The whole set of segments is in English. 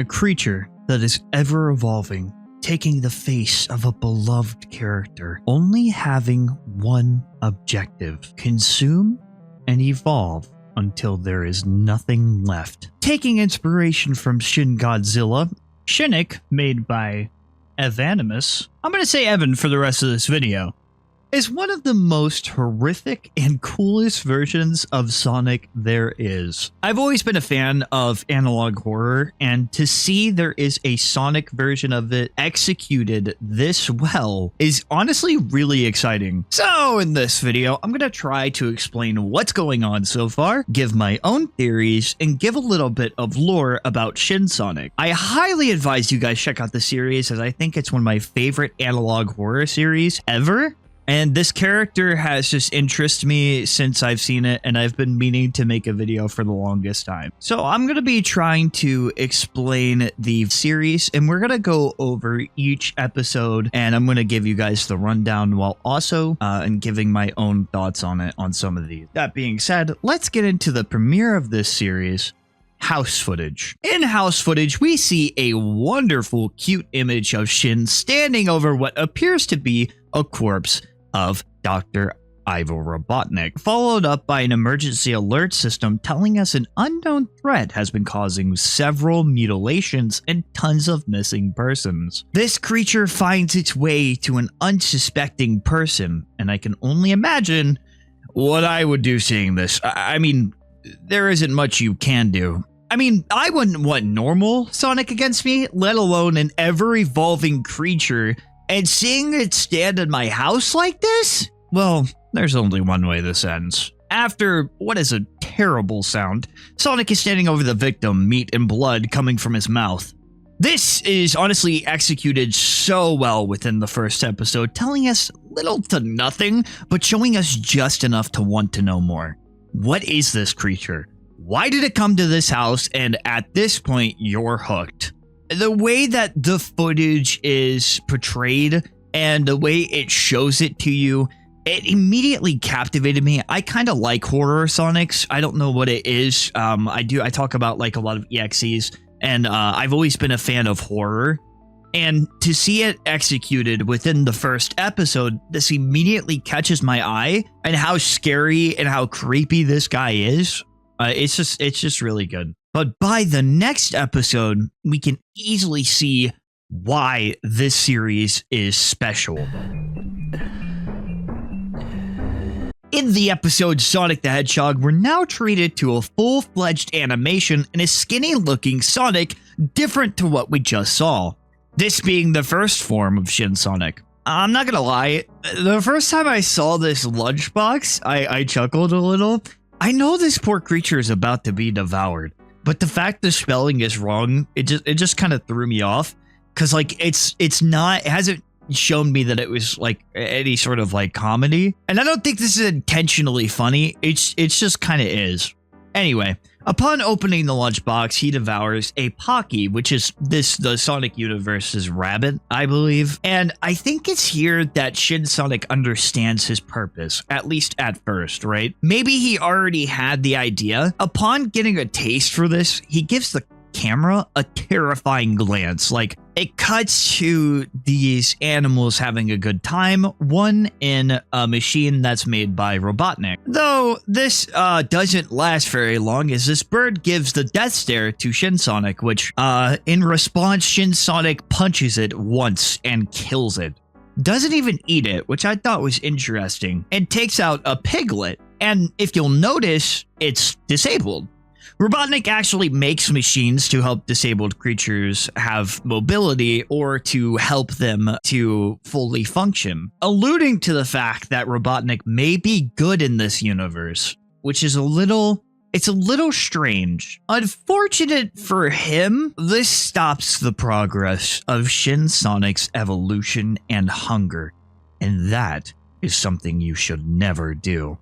A creature that is ever evolving, taking the face of a beloved character, only having one objective: consume and evolve until there is nothing left. Taking inspiration from Shin Godzilla, Shinic, made by Evanimus, I'm going to say Evan for the rest of this video, is one of the most horrific and coolest versions of Sonic there is. I've always been a fan of analog horror, and to see there is a Sonic version of it executed this well is honestly really exciting. So in this video, I'm going to try to explain what's going on so far, give my own theories, and give a little bit of lore about Shin Sonic. I highly advise you guys check out the series, as I think it's one of my favorite analog horror series ever. And this character has just interested me since I've seen it, and I've been meaning to make a video for the longest time. So I'm going to be trying to explain the series, and we're going to go over each episode, and I'm going to give you guys the rundown while also and giving my own thoughts on it on some of these. That being said, let's get into the premiere of this series. House footage. In house footage, we see a wonderful, cute image of Shin standing over what appears to be a corpse of Dr. Ivo Robotnik, followed up by an emergency alert system telling us an unknown threat has been causing several mutilations and tons of missing persons. This creature finds its way to an unsuspecting person, and I can only imagine what I would do seeing this. I mean, there isn't much you can do. I mean, I wouldn't want normal Sonic against me, let alone an ever-evolving creature. And seeing it stand in my house like this? Well, there's only one way this ends. After what is a terrible sound, Sonic is standing over the victim, meat and blood coming from his mouth. This is honestly executed so well within the first episode, telling us little to nothing, but showing us just enough to want to know more. What is this creature? Why did it come to this house? And at this point, you're hooked. The way that the footage is portrayed and the way it shows it to you, it immediately captivated me. I kind of like horror Sonics. I don't know what it is. I talk about like a lot of EXEs, and I've always been a fan of horror. And to see it executed within the first episode, this immediately catches my eye, and how scary and how creepy this guy is. It's just really good. But by the next episode, we can easily see why this series is special. In the episode Sonic the Hedgehog, we're now treated to a full-fledged animation and a skinny-looking Sonic different to what we just saw. This being the first form of Shin Sonic. I'm not gonna lie, the first time I saw this lunchbox, I chuckled a little. I know this poor creature is about to be devoured, but the fact the spelling is wrong, it just kind of threw me off, because like it hasn't shown me that it was like any sort of like comedy, and I don't think this is intentionally funny. It's just kind of is. Anyway, upon opening the lunchbox, he devours a Pocky, which is the Sonic universe's rabbit, I believe. And I think it's here that Shin Sonic understands his purpose, at least at first, right? Maybe he already had the idea. Upon getting a taste for this, he gives the camera a terrifying glance. Like, it cuts to these animals having a good time, one in a machine that's made by Robotnik. Though this doesn't last very long, as this bird gives the death stare to Shin Sonic, which in response, Shin Sonic punches it once and kills it. Doesn't even eat it, which I thought was interesting, and takes out a piglet. And if you'll notice, it's disabled. Robotnik actually makes machines to help disabled creatures have mobility or to help them to fully function, alluding to the fact that Robotnik may be good in this universe, which is a little strange. Unfortunate for him, this stops the progress of Shin Sonic's evolution and hunger, and that is something you should never do.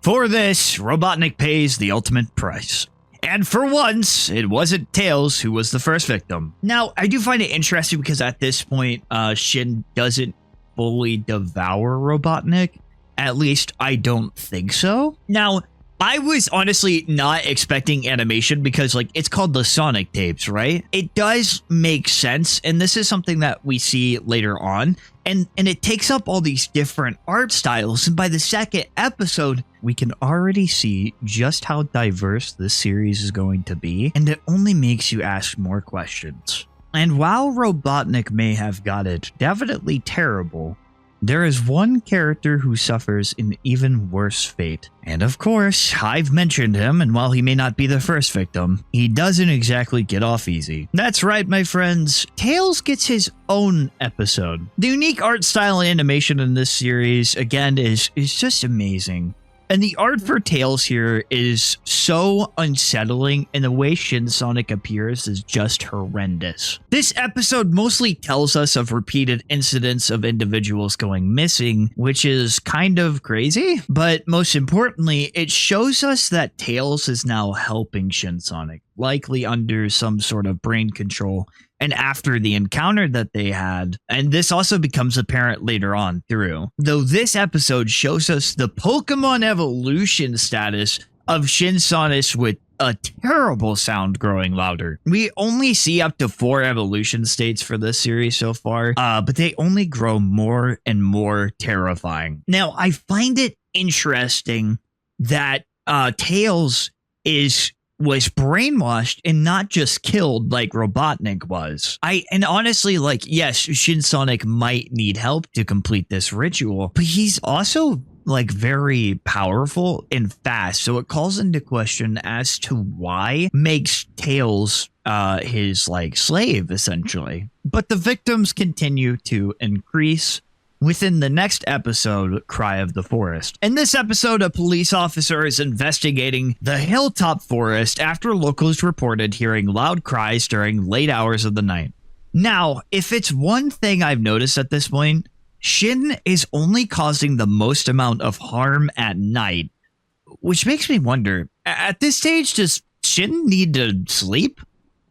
For this, Robotnik pays the ultimate price. And for once, it wasn't Tails who was the first victim. Now, I do find it interesting because at this point, Shin doesn't fully devour Robotnik. At least, I don't think so. Now, I was honestly not expecting animation because like it's called the Sonic tapes, right? It does make sense, and this is something that we see later on. And it takes up all these different art styles, and by the second episode, we can already see just how diverse this series is going to be, and it only makes you ask more questions. And while Robotnik may have got it definitely terrible, there is one character who suffers an even worse fate. And of course, I've mentioned him, and while he may not be the first victim, he doesn't exactly get off easy. That's right, my friends. Tails gets his own episode. The unique art style and animation in this series, again, is just amazing. And the art for Tails here is so unsettling, and the way Shin Sonic appears is just horrendous. This episode mostly tells us of repeated incidents of individuals going missing, which is kind of crazy, but most importantly, it shows us that Tails is now helping Shin Sonic, likely under some sort of brain control, and after the encounter that they had, and this also becomes apparent later on through. Though this episode shows us the Pokemon evolution status of Shin Sonic with a terrible sound growing louder. We only see up to 4 evolution states for this series so far, but they only grow more and more terrifying. Now, I find it interesting that Tails was brainwashed and not just killed like Robotnik was. And honestly, like, yes, Shin Sonic might need help to complete this ritual, but he's also like very powerful and fast. So it calls into question as to why makes Tails his like slave essentially. But the victims continue to increase. Within the next episode, Cry of the Forest. In this episode, a police officer is investigating the hilltop forest after locals reported hearing loud cries during late hours of the night. Now, if it's one thing I've noticed at this point, Shin is only causing the most amount of harm at night, which makes me wonder, at this stage, does Shin need to sleep?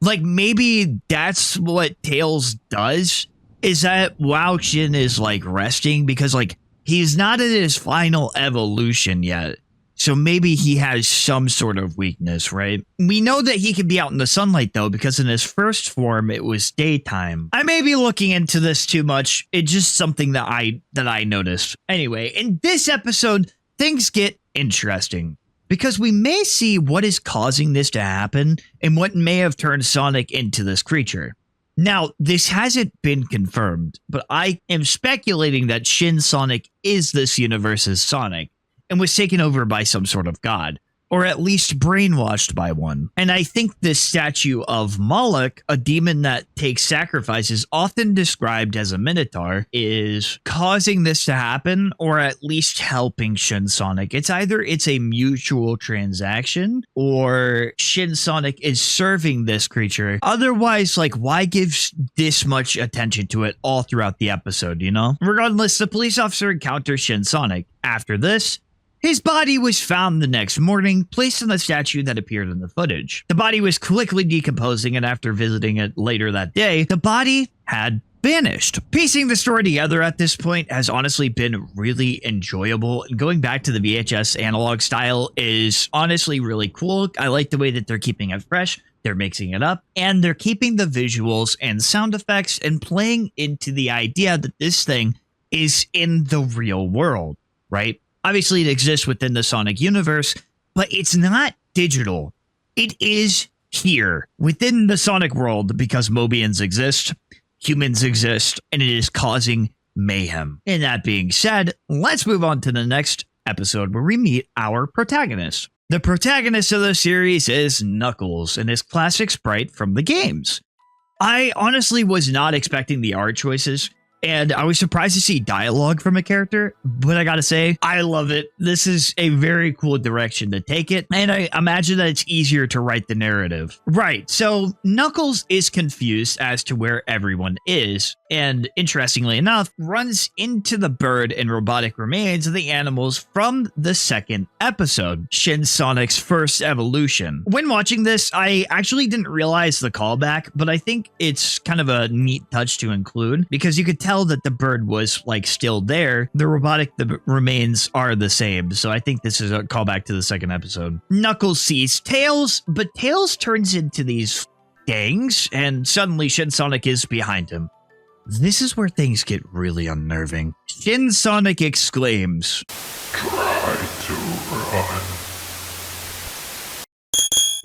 Like, maybe that's what Tails does? Is that while Shin is like resting, because like he's not in his final evolution yet. So maybe he has some sort of weakness, right? We know that he can be out in the sunlight though, because in his first form, it was daytime. I may be looking into this too much. It's just something that I noticed. Anyway, in this episode, things get interesting because we may see what is causing this to happen and what may have turned Sonic into this creature. Now, this hasn't been confirmed, but I am speculating that Shin Sonic is this universe's Sonic and was taken over by some sort of god, or at least brainwashed by one. And I think this statue of Moloch, a demon that takes sacrifices, often described as a minotaur, is causing this to happen, or at least helping Shin Sonic. It's either it's a mutual transaction, or Shin Sonic is serving this creature. Otherwise, like, why give this much attention to it all throughout the episode, you know? Regardless, the police officer encounters Shin Sonic. After this, his body was found the next morning, placed in the statue that appeared in the footage. The body was quickly decomposing, and after visiting it later that day, the body had vanished. Piecing the story together at this point has honestly been really enjoyable, and going back to the VHS analog style is honestly really cool. I like the way that they're keeping it fresh, they're mixing it up, and they're keeping the visuals and sound effects and playing into the idea that this thing is in the real world, right? Obviously, it exists within the Sonic universe, but it's not digital. It is here within the Sonic world because Mobians exist, humans exist, and it is causing mayhem. And that being said, let's move on to the next episode where we meet our protagonist. The protagonist of the series is Knuckles and his classic sprite from the games. I honestly was not expecting the art choices, and I was surprised to see dialogue from a character, but I gotta say, I love it. This is a very cool direction to take it, and I imagine that it's easier to write the narrative. Right, so Knuckles is confused as to where everyone is, and interestingly enough, runs into the bird and robotic remains of the animals from the second episode, Shin Sonic's first evolution. When watching this, I actually didn't realize the callback, but I think it's kind of a neat touch to include because you could tell that the bird was like still there. The robotic remains are the same, so I think this is a callback to the second episode. Knuckles sees Tails, but Tails turns into these things, and suddenly Shin Sonic is behind him. This is where things get really unnerving. Shin Sonic exclaims, "Try to run."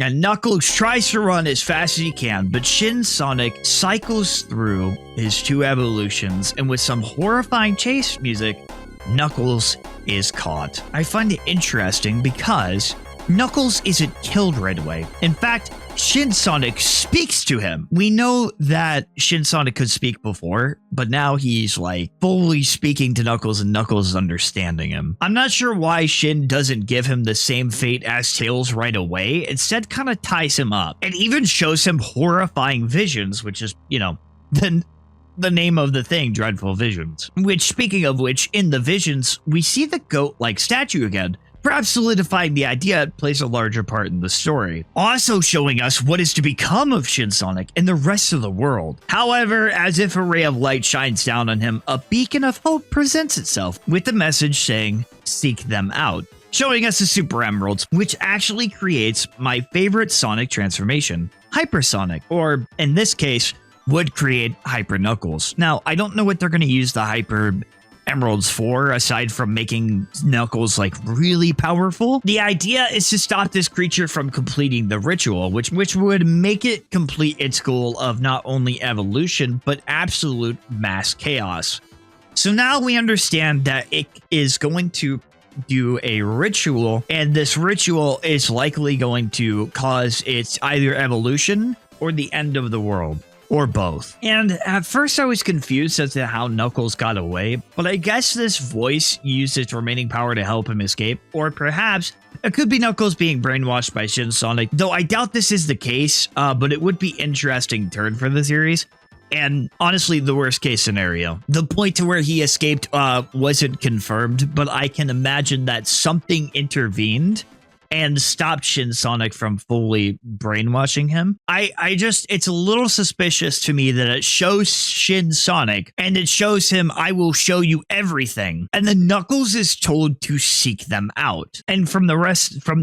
And Knuckles tries to run as fast as he can, but Shin Sonic cycles through his two evolutions, and with some horrifying chase music, Knuckles is caught. I find it interesting because Knuckles isn't killed right away. In fact, Shin Sonic speaks to him. We know that Shin Sonic could speak before, but now he's like fully speaking to Knuckles and Knuckles is understanding him. I'm not sure why Shin doesn't give him the same fate as Tails right away. Instead, kind of ties him up and even shows him horrifying visions, which is, you know, the name of the thing, Dreadful Visions. Which, speaking of which, in the visions, we see the goat-like statue again, perhaps solidifying the idea it plays a larger part in the story. Also showing us what is to become of Shin Sonic and the rest of the world. However, as if a ray of light shines down on him, a beacon of hope presents itself with the message saying, "Seek them out," showing us the Super Emeralds, which actually creates my favorite Sonic transformation, Hypersonic, or in this case, would create Hyper Knuckles. Now, I don't know what they're going to use the Hyper Emeralds for, aside from making Knuckles like really powerful. The idea is to stop this creature from completing the ritual, which would make it complete its goal of not only evolution, but absolute mass chaos. So now we understand that it is going to do a ritual, and this ritual is likely going to cause its either evolution or the end of the world. Or both. And at first I was confused as to how Knuckles got away, but I guess this voice used its remaining power to help him escape, or perhaps it could be Knuckles being brainwashed by Shin Sonic, though I doubt this is the case, but it would be interesting turn for the series. And honestly, the worst case scenario. The point to where he escaped wasn't confirmed, but I can imagine that something intervened and stopped Shin Sonic from fully brainwashing him. It's a little suspicious to me that it shows Shin Sonic and it shows him, "I will show you everything." And then Knuckles is told to seek them out. And from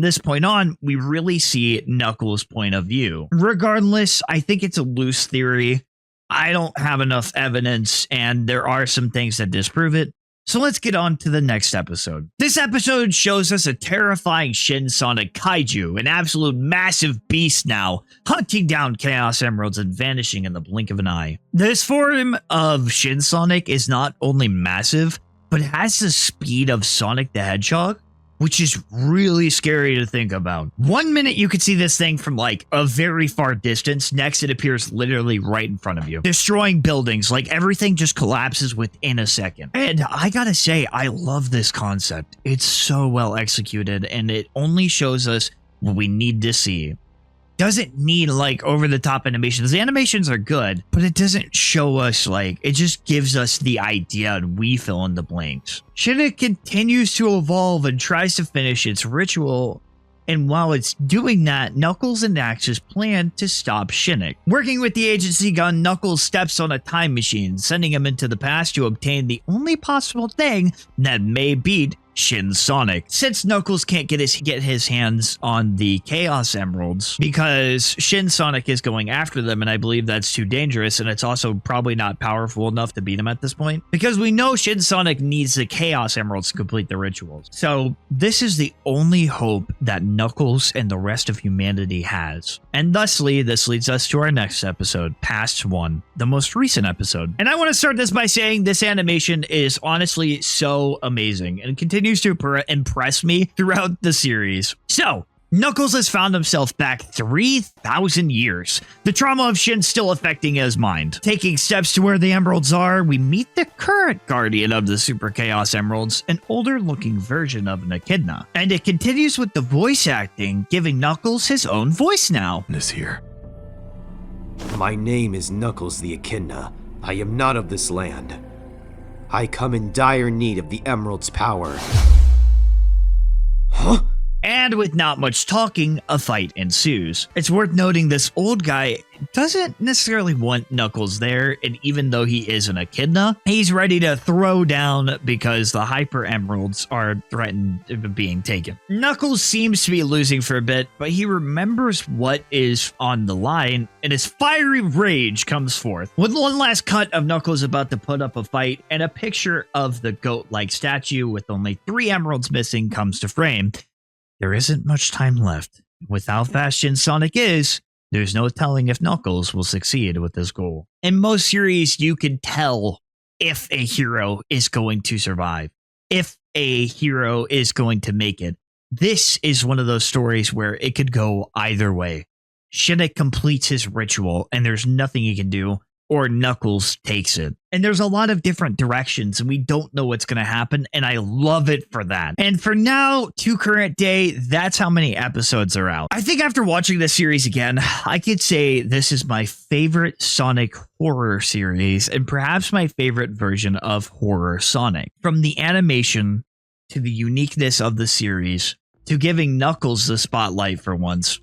this point on, we really see Knuckles' point of view. Regardless, I think it's a loose theory. I don't have enough evidence, and there are some things that disprove it. So let's get on to the next episode. This episode shows us a terrifying Shin Sonic kaiju, an absolute massive beast now, hunting down Chaos Emeralds and vanishing in the blink of an eye. This form of Shin Sonic is not only massive, but has the speed of Sonic the Hedgehog, which is really scary to think about. 1 minute you could see this thing from like a very far distance, next it appears literally right in front of you, destroying buildings, like everything just collapses within a second. And I gotta say, I love this concept. It's so well executed, and it only shows us what we need to see. Doesn't need like over the top animations. The animations are good, but it doesn't show us like, it just gives us the idea and we fill in the blanks. Shinic continues to evolve and tries to finish its ritual. And while it's doing that, Knuckles enacts his plan to stop Shinic. Working with the agency gun, Knuckles steps on a time machine, sending him into the past to obtain the only possible thing that may beat Shin Sonic. Since Knuckles can't get his hands on the Chaos Emeralds because Shin Sonic is going after them, and I believe that's too dangerous, and it's also probably not powerful enough to beat him at this point, because we know Shin Sonic needs the Chaos Emeralds to complete the rituals. So this is the only hope that Knuckles and the rest of humanity has. And thusly, this leads us to our next episode, Past 1, the most recent episode. And I want to start this by saying this animation is honestly so amazing and continues to impress me throughout the series. So, Knuckles has found himself back 3,000 years. The trauma of Shin still affecting his mind. Taking steps to where the emeralds are, we meet the current guardian of the Super Chaos Emeralds, an older looking version of an echidna. And it continues with the voice acting, giving Knuckles his own voice now. Here. My name is Knuckles the Echidna. I am not of this land. I come in dire need of the Emerald's power. Huh? And with not much talking, a fight ensues. It's worth noting this old guy doesn't necessarily want Knuckles there, and even though he is an echidna, he's ready to throw down because the Hyper Emeralds are threatened of being taken. Knuckles seems to be losing for a bit, but he remembers what is on the line, and his fiery rage comes forth. With one last cut of Knuckles about to put up a fight, and a picture of the goat-like statue with only 3 emeralds missing comes to frame, there isn't much time left. With how fast Shin Sonic is, there's no telling if Knuckles will succeed with this goal. In most series, you can tell if a hero is going to survive, if a hero is going to make it. This is one of those stories where it could go either way. Shinic completes his ritual, and there's nothing he can do, or Knuckles takes it. And there's a lot of different directions, and we don't know what's going to happen, and I love it for that. And for now, to current day, that's how many episodes are out. I think after watching this series again, I could say this is my favorite Sonic horror series, and perhaps my favorite version of horror Sonic. From the animation, to the uniqueness of the series, to giving Knuckles the spotlight for once.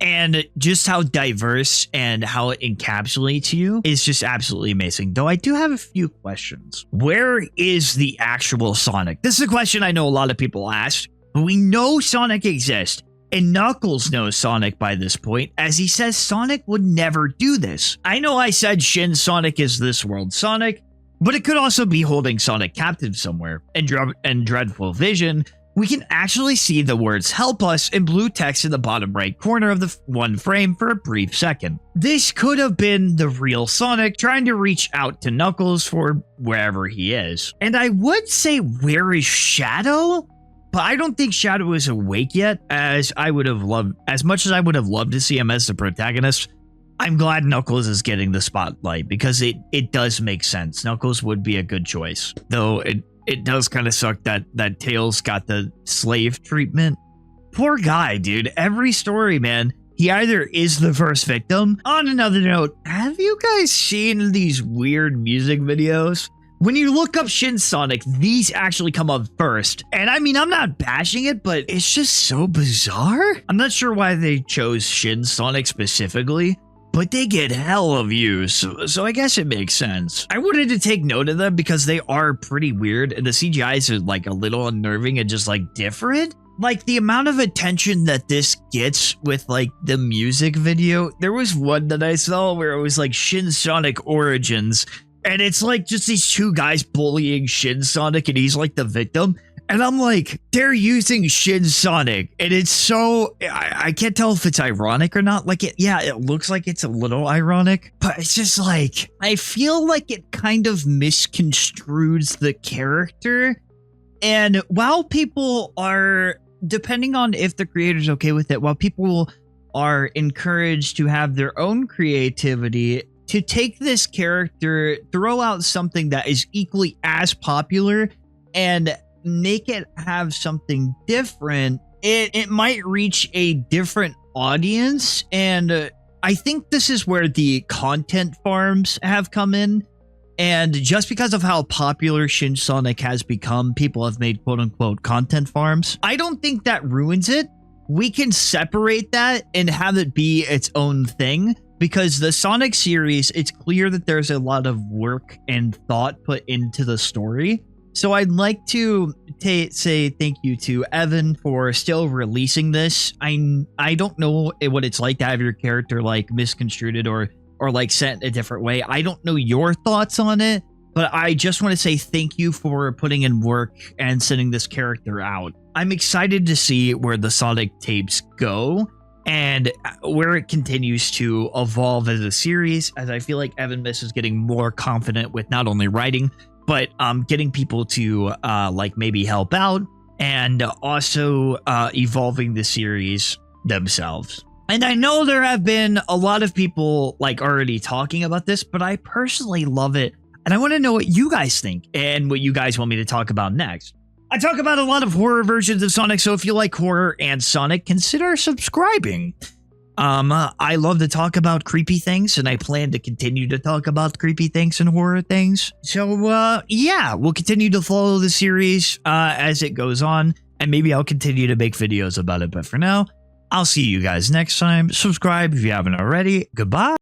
And just how diverse and how it encapsulates you is just absolutely amazing. Though I do have a few questions. Where is the actual Sonic? This is a question I know a lot of people ask, but we know Sonic exists. And Knuckles knows Sonic by this point, as he says Sonic would never do this. I know I said Shin Sonic is this world Sonic, but it could also be holding Sonic captive somewhere. And Dreadful Vision, we can actually see the words "help us" in blue text in the bottom right corner of the one frame for a brief second. This could have been the real Sonic trying to reach out to Knuckles for wherever he is. And I would say, where is Shadow? But I don't think Shadow is awake yet, as much as I would have loved to see him as the protagonist. I'm glad Knuckles is getting the spotlight because it does make sense. Knuckles would be a good choice, though it does kind of suck that Tails got the slave treatment. Poor guy, dude. Every story, man, he either is the first victim. On another note, have you guys seen these weird music videos? When you look up Shin Sonic, these actually come up first. And I mean, I'm not bashing it, but it's just so bizarre. I'm not sure why they chose Shin Sonic specifically, but they get hella views, so I guess it makes sense. I wanted to take note of them because they are pretty weird, and the CGIs are like a little unnerving and just like different. Like the amount of attention that this gets with like the music video. There was one that I saw where it was like Shin Sonic Origins, and it's like just these 2 guys bullying Shin Sonic, and he's like the victim. And I'm like, they're using Shin Sonic, and it's so, I can't tell if it's ironic or not. Like, it looks like it's a little ironic, but it's just like, I feel like it kind of misconstrues the character. And while people are, depending on if the creator's okay with it, while people are encouraged to have their own creativity, to take this character, throw out something that is equally as popular, and make it have something different, it might reach a different audience. And I think this is where the content farms have come in. And just because of how popular Shin Sonic has become, people have made quote-unquote content farms. I don't think that ruins it. We can separate that and have it be its own thing, because the Sonic series, it's clear that there's a lot of work and thought put into the story. So I'd like to say thank you to Evan for still releasing this. I don't know what it's like to have your character like misconstrued or like sent a different way. I don't know your thoughts on it, but I just want to say thank you for putting in work and sending this character out. I'm excited to see where the Sonic tapes go and where it continues to evolve as a series, as I feel like Evan Miss is getting more confident with not only writing, but getting people to like maybe help out, and also evolving the series themselves. And I know there have been a lot of people like already talking about this, but I personally love it. And I want to know what you guys think and what you guys want me to talk about next. I talk about a lot of horror versions of Sonic, so if you like horror and Sonic, consider subscribing. I love to talk about creepy things, and I plan to continue to talk about creepy things and horror things. So, yeah, we'll continue to follow the series as it goes on, and maybe I'll continue to make videos about it. But for now, I'll see you guys next time. Subscribe if you haven't already. Goodbye.